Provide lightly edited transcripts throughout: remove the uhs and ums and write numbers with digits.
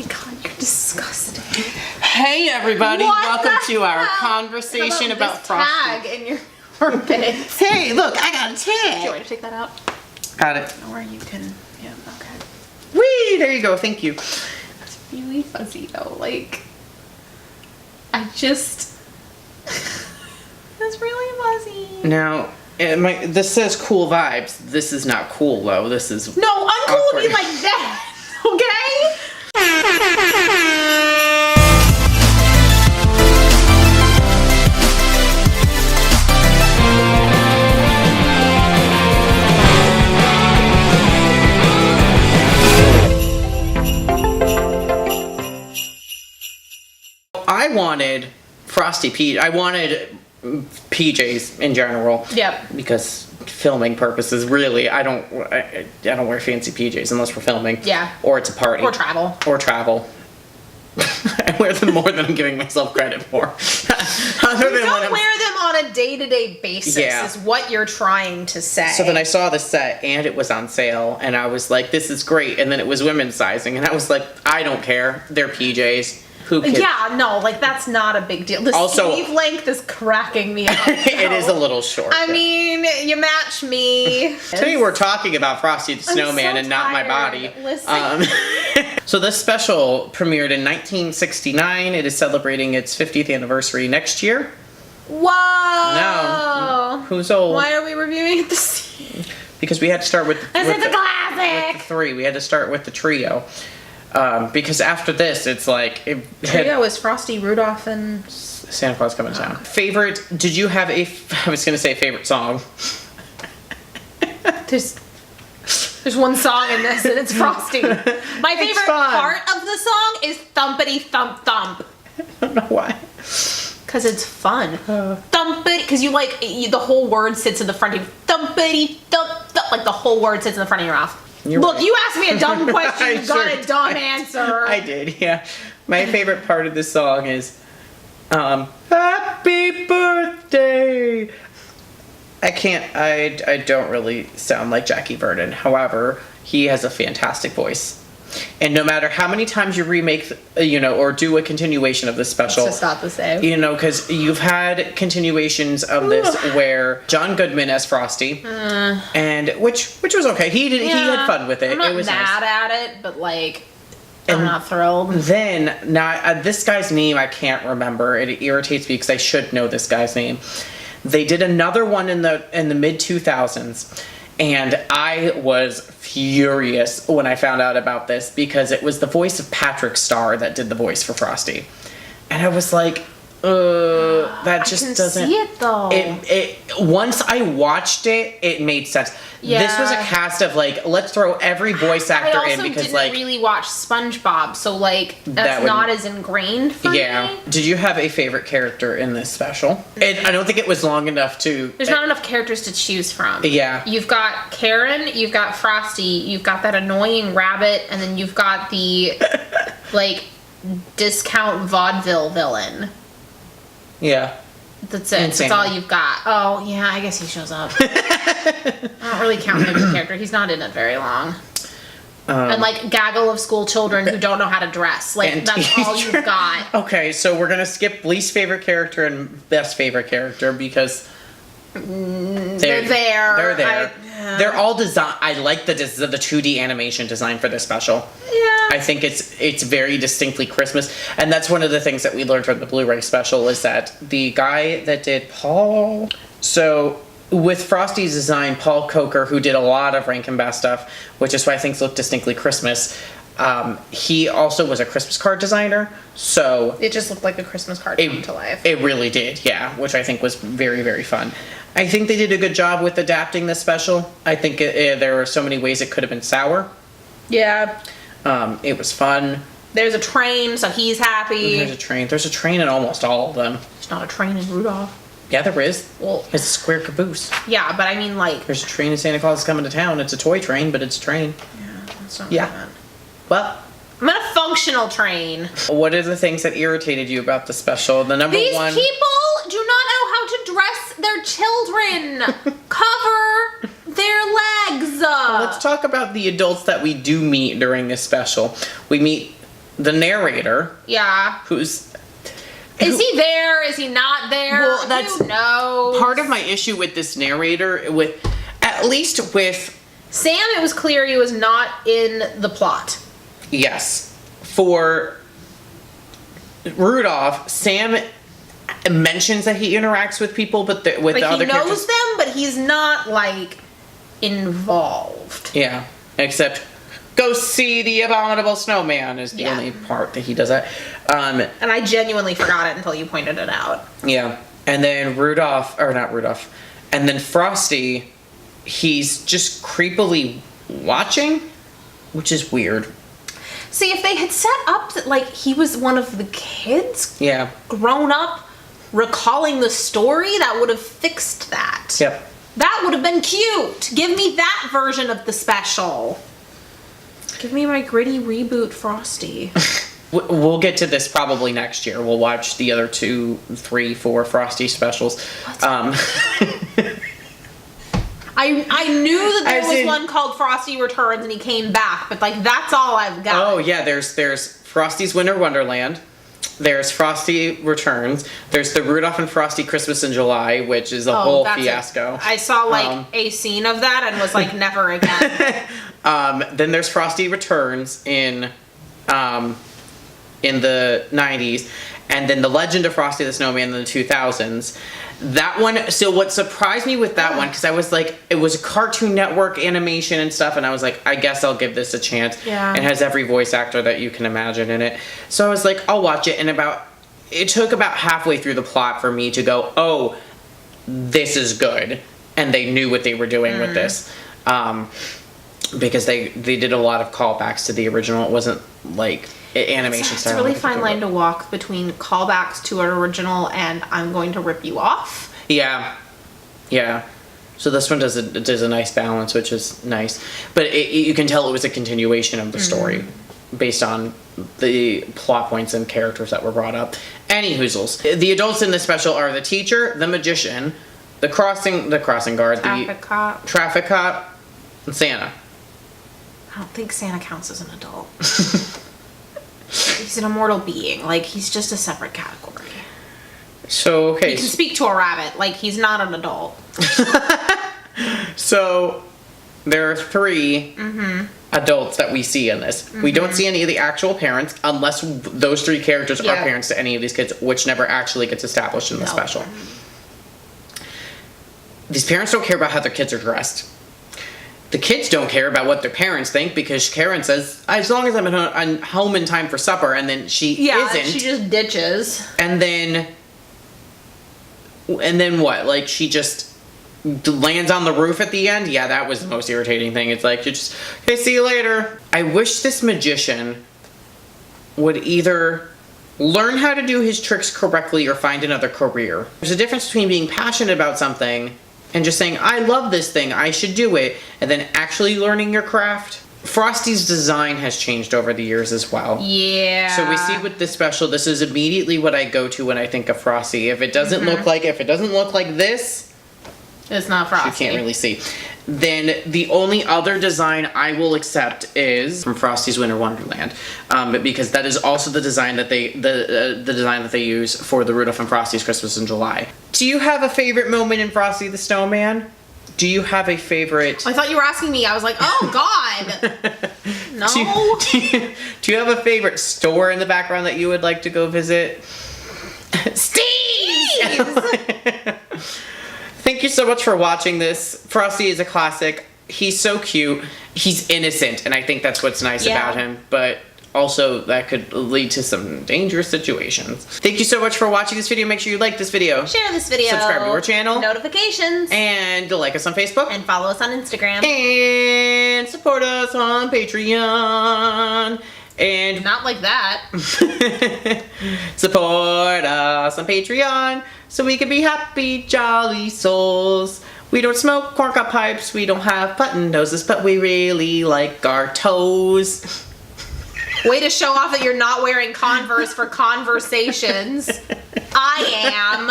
my god, you're disgusting. Hey everybody, welcome to our conversation about Frosty. Tag in your armpit. Hey, look, I got a Do you tag. want me to take that out? Got it. Or you can, yeah, okay. Whee, there you go, thank you. That's really fuzzy though, like, I just, that's really fuzzy. Now, this says cool vibes. This is not cool though, this is No, uncool would be like that, okay? I wanted I wanted PJs in general. Yep. Because filming purposes, really, I don't wear fancy PJs unless we're filming. Yeah. Or it's a party. Or travel. Or travel. I wear them more than I'm giving myself credit for. You don't wear them on a day-to-day basis, is what you're trying to say. So then I saw the set and it was on sale and I was like, this is great. And then it was women's sizing and I was like, I don't care. They're PJs. Who cares? Yeah, no, like that's not a big deal. The sleeve length is cracking me up. It is a little short. I mean, you match me. Today we're talking about Frosty the Snowman and not my body. Listen. So this special premiered in 1969. It is celebrating its 50th anniversary next year. Whoa! No. Who's old? Why are we reviewing this? Because we had to start with This is a classic! With the three. We had to start with the trio. Because after this, it's like... Trio is Frosty, Rudolph, and... Santa Claus Coming to Town. Favorite... Did you have a... I was going to say favorite song. There's one song in this, and it's Frosty. My favorite part of the song is Thumpity Thump Thump. I don't know why. Because it's fun. Thumpity... Because you like... the whole word sits in the front of you. Thumpity Thump Thump. Like the whole word sits in the front of your mouth. Look, right. You asked me a dumb question, you got a dumb answer. I did, yeah. My favorite part of this song is, Happy Birthday! I don't really sound like Jackie Vernon. However, he has a fantastic voice. And no matter how many times you remake, or do a continuation of this special. It's just not the same. Because you've had continuations of this where John Goodman as Frosty, and which was okay. He had fun with it. I'm not it was mad nice. at it, but like, I'm not thrilled. Then, now, this guy's name I can't remember. It irritates me because I should know this guy's name. They did another one in the mid 2000s. And I was furious when I found out about this because it was the voice of Patrick Starr that did the voice for Frosty. And I was like, that just doesn't... I can see it though. Once I watched it, it made sense. Yeah. This was a cast of like, let's throw every voice actor in because didn't like... really watch SpongeBob, so like, that's not as ingrained for me. Did you have a favorite character in this special? And I don't think it was long enough to... There's not enough characters to choose from. Yeah. You've got Karen, you've got Frosty, you've got that annoying rabbit, and then you've got the, like, discount vaudeville villain. Yeah. That's it. That's all you've got. Oh, yeah, I guess he shows up. I don't really count him as a character. He's not in it very long. And, like, gaggle of school children who don't know how to dress. Like, that's all you've got. Okay, so we're going to skip least favorite character and best favorite character because... They're there. They're there. They're all designed... I like the 2D animation design for this special. Yeah. I think it's very distinctly Christmas. And that's one of the things that we learned from the Blu-ray special is that the guy that did Paul... So, with Frosty's design, Paul Coker, who did a lot of Rankin Bass stuff, which is why things look distinctly Christmas, he also was a Christmas card designer, so... It just looked like a Christmas card come to life. It really did, yeah, which I think was very, very fun. I think they did a good job with adapting this special. I think there were so many ways it could have been sour. Yeah. It was fun. There's a train, so he's happy. There's a train. There's a train in almost all of them. There's not a train in Rudolph. Yeah, there is. Well, it's a square caboose. Yeah, but I mean, like... There's a train in Santa Claus is Coming to Town. It's a toy train, but it's a train. Yeah, that's not what I meant. Well... I'm in a functional train. What are the things that irritated you about the special? The number one... These people do not know how to dress their children. Cover their legs. Well, let's talk about the adults that we do meet during this special. We meet the narrator. Yeah. Is he there? Is he not there? Well, that's Who knows? part of my issue with this narrator, at least with Sam, it was clear he was not in the plot. Yes. For Rudolph, Sam mentions that he interacts with people, but with the other characters. He knows them, but he's not, like, involved. Yeah. Except, go see the abominable snowman is the only part that he does that. And I genuinely forgot it until you pointed it out. Yeah. And then and then Frosty, he's just creepily watching, which is weird. See, if they had set up that, like, he was one of the kids, grown up, recalling the story, that would have fixed that. Yep. That would have been cute. Give me that version of the special. Give me my gritty reboot Frosty. We'll get to this probably next year. We'll watch the other 2, 3, 4 Frosty specials. I knew that there was one called Frosty Returns and he came back, but like that's all I've got. Oh yeah, there's Frosty's Winter Wonderland. There's Frosty Returns. There's the Rudolph and Frosty Christmas in July, which is a whole fiasco. I saw like a scene of that and was like, never again. Then there's Frosty Returns in the 90s, and then the Legend of Frosty the Snowman in the 2000s. That one, so what surprised me with that one, because I was like, it was a Cartoon Network animation and stuff, and I was like, I guess I'll give this a chance. Yeah. It has every voice actor that you can imagine in it. So I was like, I'll watch it, and it took about halfway through the plot for me to go, oh, this is good. And they knew what they were doing with this. Because they did a lot of callbacks to the original. It wasn't like animation style. It's a really fine line to walk between callbacks to an original and I'm going to rip you off. Yeah. So this one does a nice balance, which is nice. But you can tell it was a continuation of the story based on the plot points and characters that were brought up. Any hoozles. The adults in this special are the teacher, the magician, the crossing guard, traffic cop, and Santa. I don't think Santa counts as an adult. He's an immortal being. Like, he's just a separate category. So, okay. He can speak to a rabbit. Like, he's not an adult. So, there are 3 adults that we see in this. We don't see any of the actual parents, unless those 3 characters are parents to any of these kids, which never actually gets established in the special. These parents don't care about how their kids are dressed. The kids don't care about what their parents think because Karen says, as long as I'm home in time for supper, and then she isn't. She just ditches. And then what? Like, she just lands on the roof at the end? Yeah, that was the most irritating thing. It's like, you just, okay, see you later. I wish this magician would either learn how to do his tricks correctly or find another career. There's a difference between being passionate about something and just saying, I love this thing, I should do it, and then actually learning your craft. Frosty's design has changed over the years as well. Yeah. So we see with this special, this is immediately what I go to when I think of Frosty. If it doesn't look like this, it's not Frosty. You can't really see. Then the only other design I will accept is from Frosty's Winter Wonderland, but because that is also the design that they use for the Rudolph and Frosty's Christmas in July. Do you have a favorite moment in Frosty the Snowman? Do you have a favorite? I thought you were asking me. I was like, oh God, no. Do you have a favorite store in the background that you would like to go visit? Steve's! Thank you so much for watching this. Frosty is a classic. He's so cute. He's innocent, and I think that's what's nice about him. But also, that could lead to some dangerous situations. Thank you so much for watching this video. Make sure you like this video. Share this video. Subscribe to our channel. Notifications. And like us on Facebook. And follow us on Instagram. And support us on Patreon. And not like that. Support us on Patreon so we can be happy, jolly souls. We don't smoke corncob pipes, we don't have button noses, but we really like our toes. Way to show off that you're not wearing Converse for conversations. I am.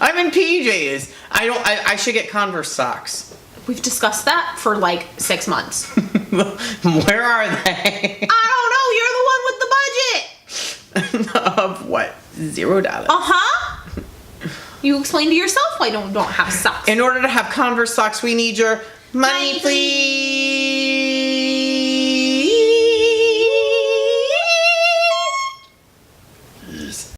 I'm in PJs. I should get Converse socks. We've discussed that for like 6 months. Where are they? I don't know. You're the one with the budget. Of what? $0. Uh-huh. You explain to yourself why don't have socks. In order to have Converse socks, we need your money, Money, please.